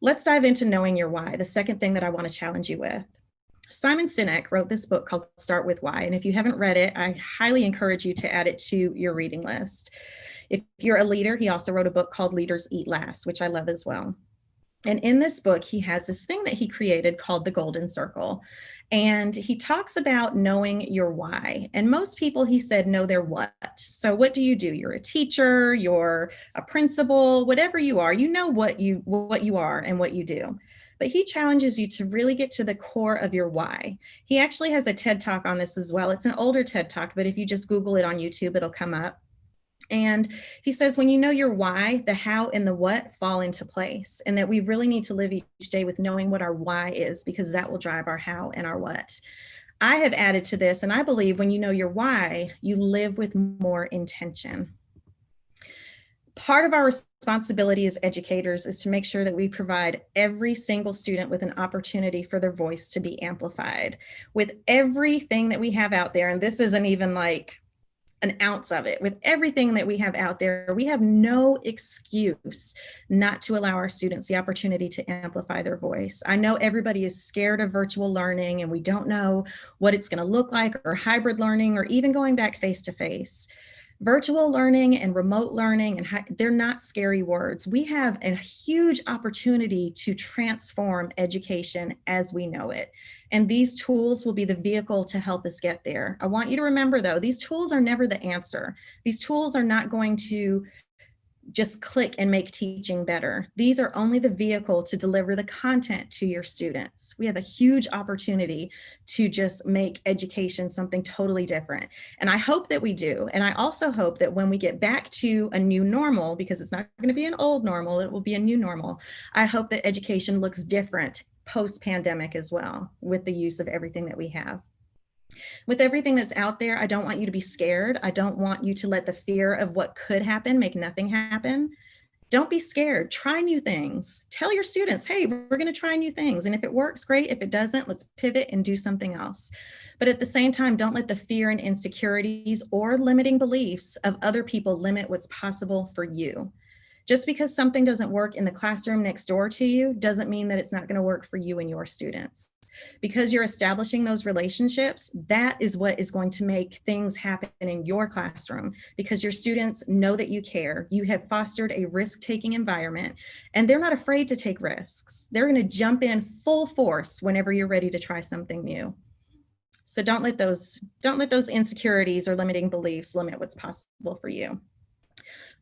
Let's dive into knowing your why, the second thing that I want to challenge you with. Simon Sinek wrote this book called Start With Why. And if you haven't read it, I highly encourage you to add it to your reading list. If you're a leader, he also wrote a book called Leaders Eat Last, which I love as well. And in this book, he has this thing that he created called the Golden Circle. And he talks about knowing your why. And most people, he said, know their what. So what do? You're a teacher, you're a principal, whatever you are, you know what you are and what you do. But he challenges you to really get to the core of your why. He actually has a TED Talk on this as well. It's an older TED Talk, but if you just Google it on YouTube, it'll come up. And he says, when you know your why, the how and the what fall into place, and that we really need to live each day with knowing what our why is, because that will drive our how and our what. I have added to this, and I believe when you know your why, you live with more intention. Part of our responsibility as educators is to make sure that we provide every single student with an opportunity for their voice to be amplified. With everything that we have out there, and this isn't even like an ounce of it, with everything that we have out there, we have no excuse not to allow our students the opportunity to amplify their voice. I know everybody is scared of virtual learning and we don't know what it's going to look like, or hybrid learning, or even going back face to face. Virtual learning and remote learning, and they're not scary words. We have a huge opportunity to transform education as we know it. And these tools will be the vehicle to help us get there. I want you to remember, though, these tools are never the answer. These tools are not going to just click and make teaching better. These are only the vehicle to deliver the content to your students. We have a huge opportunity to just make education something totally different. And I hope that we do. And I also hope that when we get back to a new normal, because it's not going to be an old normal, it will be a new normal. I hope that education looks different post-pandemic as well, with the use of everything that we have. With everything that's out there, I don't want you to be scared. I don't want you to let the fear of what could happen make nothing happen. Don't be scared. Try new things. Tell your students, hey, we're going to try new things. And if it works, great. If it doesn't, let's pivot and do something else. But at the same time, don't let the fear and insecurities or limiting beliefs of other people limit what's possible for you. Just because something doesn't work in the classroom next door to you doesn't mean that it's not going to work for you and your students. Because you're establishing those relationships, that is what is going to make things happen in your classroom, because your students know that you care. You have fostered a risk-taking environment, and they're not afraid to take risks. They're going to jump in full force whenever you're ready to try something new. So don't let those insecurities or limiting beliefs limit what's possible for you.